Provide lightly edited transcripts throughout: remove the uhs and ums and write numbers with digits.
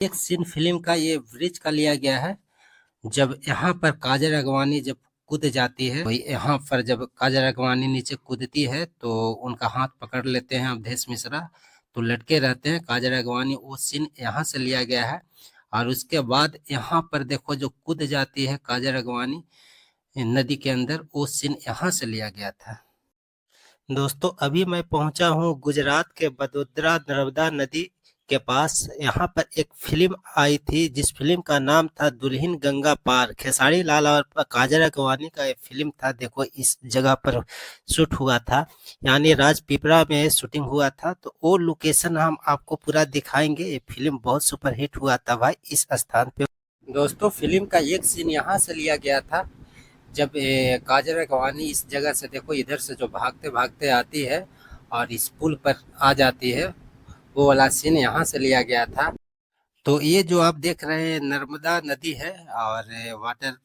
एक scene film का ये ब्रिज का लिया गया है। जब यहाँ पर काजल राघवानी जब कूद जाती है तो यहाँ पर जब काजल राघवानी नीचे कूदती है तो उनका हाथ पकड़ लेते हैं अवधेश मिश्रा, तो लटके रहते हैं काजल राघवानी। वो सीन यहाँ से लिया गया है। और उसके बाद यहाँ पर देखो जो कूद जाती है काजल राघवानी नदी के अंदर, वो सीन यहाँ से लिया गया था। दोस्तों अभी मैं पहुंचा हूं गुजरात के वडोदरा नर्मदा नदी के पास। यहाँ पर एक फिल्म आई थी जिस फिल्म का नाम था दुल्हन गंगा पार। खेसारी लाल और काजल राघवानी का ये फिल्म था। देखो इस जगह पर शूट हुआ था, यानी राजपीपला में शूटिंग हुआ था। तो वो लोकेशन हम आपको पूरा दिखाएंगे। ये फिल्म बहुत सुपरहिट हुआ था भाई इस स्थान पे। दोस्तों फिल्म का एक सीन यहाँ से लिया गया था। जब काजल राघवानी इस जगह से देखो इधर से जो भागते भागते आती है और इस पुल पर आ जाती है, वो वाला सीन यहाँ से लिया गया था। तो ये जो आप देख रहे हैं नर्मदा नदी है और वाटर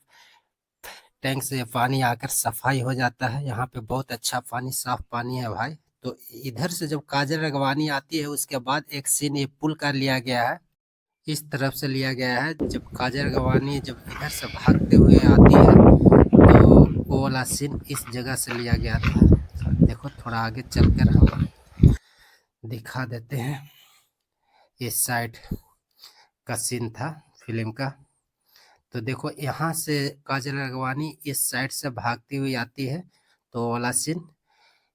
टैंक से पानी आकर सफाई हो जाता है। यहाँ पे बहुत अच्छा पानी, साफ पानी है भाई। तो इधर से जब काजल राघवानी आती है उसके बाद एक सीन ये पुल का लिया गया है। इस तरफ से लिया गया है जब काजल राघवानी जब इधर से भागते हुए आती है, तो वो वाला सीन इस जगह से लिया गया था। देखो थोड़ा आगे चलकर हम दिखा देते हैं। इस साइड का सीन था फिल्म का। तो देखो यहाँ से काजल राघवानी इस साइड से भागती हुई आती है, तो वो वाला सीन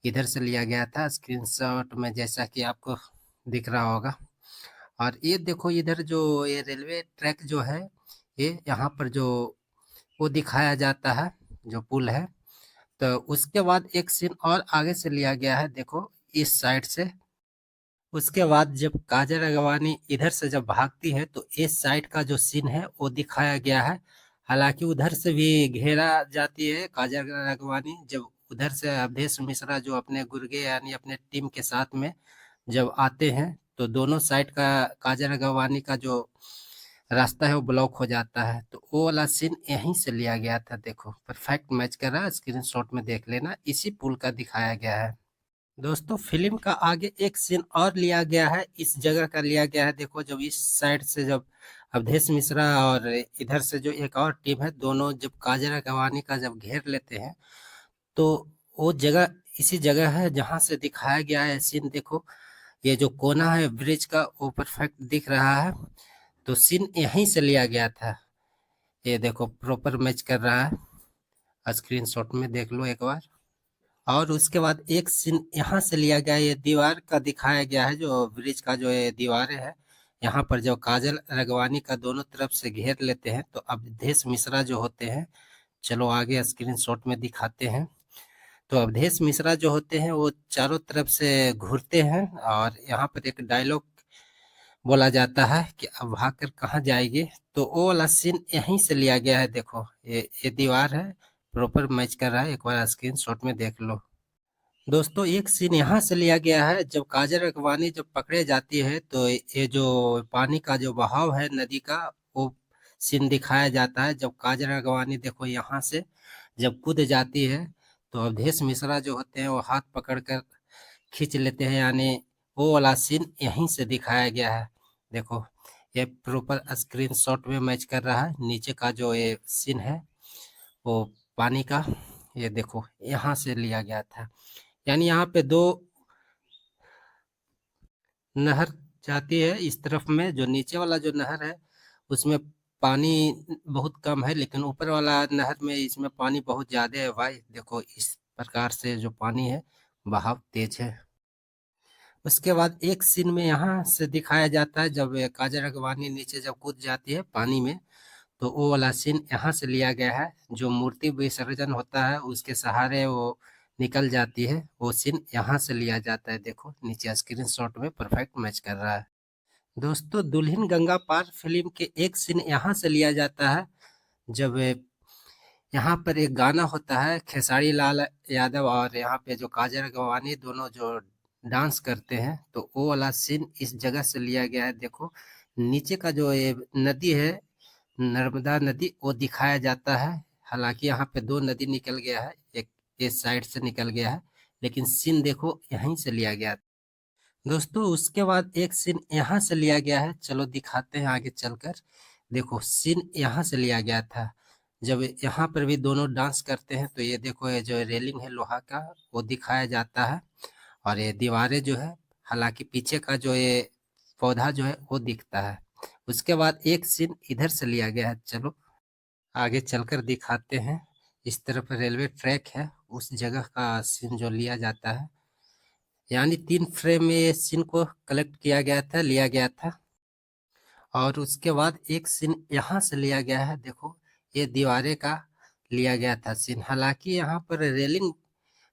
इधर से लिया गया था स्क्रीनशॉट में, जैसा कि आपको दिख रहा होगा। और ये देखो इधर जो ये रेलवे ट्रैक जो है, ये यहाँ पर जो वो दिखाया जाता है जो पुल है। तो उसके बाद एक सीन और आगे से लिया गया है, देखो इस साइड से। उसके बाद जब काजल राघवानी इधर से जब भागती है तो इस साइड का जो सीन है वो दिखाया गया है। हालांकि उधर से भी घेरा जाती है काजल राघवानी जब उधर से अवधेश मिश्रा जो अपने गुर्गे यानी अपने टीम के साथ में जब आते हैं, तो दोनों साइड का काजल राघवानी का जो रास्ता है वो ब्लॉक हो जाता है। तो वो वाला सीन यहीं से लिया गया था। देखो परफेक्ट मैच कर रहा है, स्क्रीनशॉट में देख लेना, इसी पुल का दिखाया गया है। दोस्तों फिल्म का आगे एक सीन और लिया गया है, इस जगह का लिया गया है। देखो जब इस साइड से जब अवधेश मिश्रा और इधर से जो एक और टीम है, दोनों जब काजल राघवानी का जब घेर लेते हैं, तो वो जगह इसी जगह है जहां से दिखाया गया है सीन। देखो ये जो कोना है ब्रिज का वो परफेक्ट दिख रहा है। तो सीन यहीं से लिया गया था। ये देखो प्रॉपर मैच कर रहा है, स्क्रीनशॉट में देख लो एक बार। और उसके बाद एक सीन यहाँ से लिया गया है, ये दीवार का दिखाया गया है जो ब्रिज का जो ये दीवारें है। यहाँ पर जो काजल राघवानी का दोनों तरफ से घेर लेते हैं, तो अवधेश मिश्रा जो होते हैं, चलो आगे स्क्रीनशॉट में दिखाते हैं। तो अवधेश मिश्रा जो होते हैं वो चारों तरफ से घूरते हैं और यहाँ पर एक डायलॉग बोला जाता है कि अब भागकर कहाँ जाएगी। तो वो वाला सीन यहीं से लिया गया है। देखो ये दीवार है, प्रॉपर मैच कर रहा है, एक बार स्क्रीनशॉट में देख लो। दोस्तों एक सीन यहाँ से लिया गया है, जब काजल राघवानी जब पकड़े जाती है तो ये जो पानी का जो बहाव है नदी का, वो सीन दिखाया जाता है। जब काजल राघवानी देखो यहाँ से जब कूद जाती है, तो अवधेश मिश्रा जो होते हैं वो हाथ पकड़कर खींच लेते हैं, यानी वो वाला सीन यहीं से दिखाया गया है। देखो ये प्रॉपर स्क्रीनशॉट में मैच कर रहा है। नीचे का जो ये सीन है वो पानी का, ये देखो यहाँ से लिया गया था। यानी यहाँ पे दो नहर जाती है इस तरफ में, जो नीचे वाला जो नहर है उसमें पानी बहुत कम है, लेकिन ऊपर वाला नहर में इसमें पानी बहुत ज्यादा है भाई। देखो इस प्रकार से जो पानी है बहाव तेज है। उसके बाद एक सीन में यहाँ से दिखाया जाता है जब काजल राघवानी नीचे जब कूद जाती है पानी में, तो वो वाला सीन यहाँ से लिया गया है। जो मूर्ति विसर्जन होता है उसके सहारे वो निकल जाती है, वो सीन यहाँ से लिया जाता है। देखो नीचे स्क्रीनशॉट में परफेक्ट मैच कर रहा है। दोस्तों दुल्हन गंगा पार फिल्म के एक सीन यहाँ से लिया जाता है, जब यहाँ पर एक गाना होता है खेसारी लाल यादव और यहाँ पे जो काजल राघवानी दोनों जो डांस करते हैं, तो वो वाला सीन इस जगह से लिया गया है। देखो नीचे का जो ये नदी है नर्मदा नदी, वो दिखाया जाता है। हालांकि यहाँ पे दो नदी निकल गया है, एक इस साइड से निकल गया है, लेकिन सीन देखो यहीं से लिया गया। दोस्तों उसके बाद एक सीन यहाँ से लिया गया है, चलो दिखाते हैं आगे चलकर। देखो सीन यहाँ से लिया गया था, जब यहाँ पर भी दोनों डांस करते हैं तो ये देखो ये जो रेलिंग है लोहा का वो दिखाया जाता है, और ये दीवारें जो है, हालांकि पीछे का जो ये पौधा जो है वो दिखता है। उसके बाद एक सीन इधर से लिया गया है, चलो आगे चलकर दिखाते हैं। इस तरफ रेलवे ट्रैक है, उस जगह का सीन जो लिया जाता है, यानी 3 फ्रेम में ये सीन को कलेक्ट किया गया था, लिया गया था। और उसके बाद एक सीन यहाँ से लिया गया है, देखो ये दीवारें का लिया गया था सीन। हालांकि यहाँ पर रेलिंग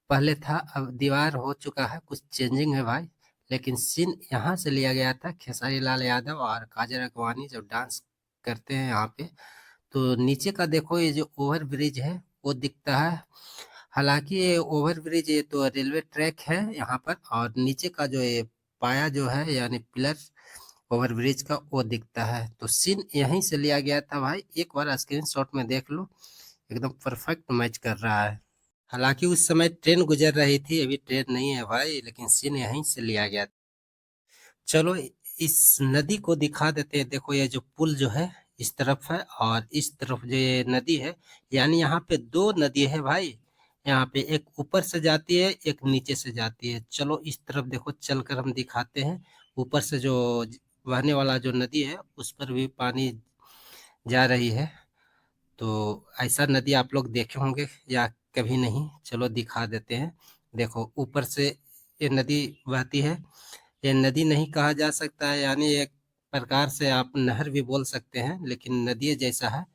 पहले था, अब दीवार हो चुका है, कुछ चेंजिंग है भाई। लेकिन सीन यहाँ से लिया गया था, खेसारी लाल यादव और काजल अगवानी जब डांस करते हैं यहाँ पे, तो नीचे का देखो ये जो ओवर ब्रिज है वो दिखता है। हालांकि ये ओवर ब्रिज, ये तो रेलवे ट्रैक है यहाँ पर, और नीचे का जो ये पाया जो है यानी पिलर ओवर ब्रिज का वो दिखता है। तो सीन यहीं से लिया गया था भाई, एक बार स्क्रीनशॉट में देख लो, एकदम परफेक्ट मैच कर रहा है। हालांकि उस समय ट्रेन गुजर रही थी, अभी ट्रेन नहीं है भाई, लेकिन सीन यहीं से लिया गया। चलो इस नदी को दिखा देते हैं। देखो ये जो पुल जो है इस तरफ है, और इस तरफ जो ये नदी है, यानी यहाँ पे 2 नदी है भाई। यहाँ पे एक ऊपर से जाती है, एक नीचे से जाती है। चलो इस तरफ देखो, चलकर हम दिखाते हैं। ऊपर से जो बहने वाला जो नदी है उस पर भी पानी जा रही है। तो ऐसा नदी आप लोग देखे होंगे या कभी नहीं, चलो दिखा देते हैं। देखो ऊपर से ये नदी बहती है, ये नदी नहीं कहा जा सकता है, यानी एक प्रकार से आप नहर भी बोल सकते हैं, लेकिन नदी जैसा है।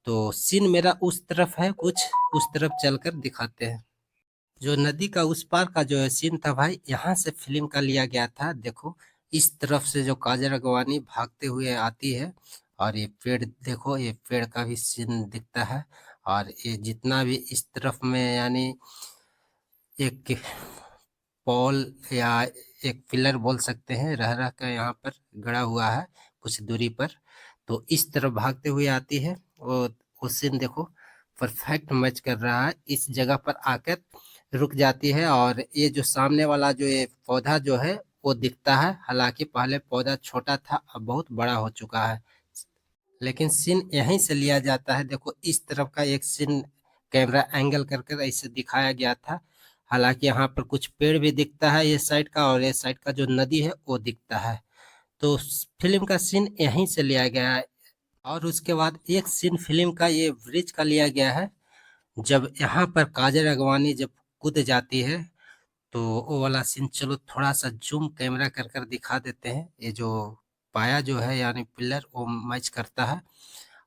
तो सीन मेरा उस तरफ है, कुछ उस तरफ चलकर दिखाते हैं। जो नदी का उस पार का जो है सीन था भाई, यहाँ से फिल्म का लिया गया था। देखो इस तरफ से जो काजल अगवानी भागते हुए आती है, और ये पेड़ देखो, ये पेड़ का भी सीन दिखता है। और ये जितना भी इस तरफ में यानी एक पोल या एक पिलर बोल सकते हैं, रह रह कर यहाँ पर गड़ा हुआ है कुछ दूरी पर। तो इस तरफ भागते हुए आती है, वो सीन देखो परफेक्ट मैच कर रहा है। इस जगह पर आकर रुक जाती है, और ये जो सामने वाला जो ये पौधा जो है वो दिखता है। हालांकि पहले पौधा छोटा था, अब बहुत बड़ा हो चुका है। लेकिन सीन यहीं से लिया जाता है। देखो इस तरफ का एक सीन कैमरा एंगल करके ऐसे दिखाया गया था। हालांकि यहाँ पर कुछ पेड़ भी दिखता है ये साइड का, और ये साइड का जो नदी है वो दिखता है। तो फिल्म का सीन यहीं से लिया गया है। और उसके बाद एक सीन फिल्म का ये ब्रिज का लिया गया है, जब यहाँ पर काजल अगवानी जब कूद जाती है, तो वो वाला सीन चलो थोड़ा सा जूम कैमरा कर कर दिखा देते हैं। ये जो पाया जो है यानी पिलर वो मैच करता है।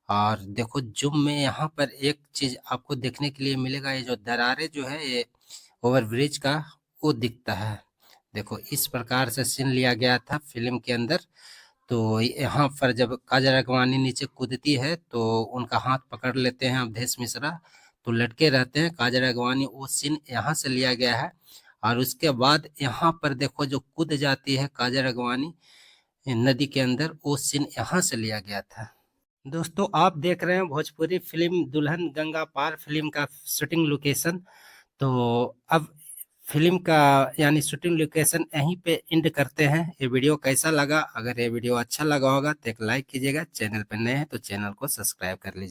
और देखो जूम में यहाँ पर एक चीज आपको देखने के लिए मिलेगा, ये जो दरारें जो है ये ओवर ब्रिज का वो दिखता है। देखो इस प्रकार से सीन लिया गया था फिल्म के अंदर। तो यहाँ पर जब काजल अगवानी नीचे कूदती है तो उनका हाथ पकड़ लेते हैं अवधेश मिश्रा, तो लटके रहते हैं काजल अगवानी, वो सीन यहाँ से लिया गया है। और उसके बाद यहाँ पर देखो जो कूद जाती है काजल अगवानी नदी के अंदर, वो सीन यहाँ से लिया गया था। दोस्तों आप देख रहे हैं भोजपुरी फिल्म दुल्हन गंगा पार फिल्म का शूटिंग लोकेशन। तो अब फिल्म का यानी शूटिंग लोकेशन यहीं पे एंड करते हैं। ये वीडियो कैसा लगा? अगर ये वीडियो अच्छा लगा होगा तो एक लाइक कीजिएगा, चैनल पर नए हैं तो चैनल को सब्सक्राइब कर लीजिए।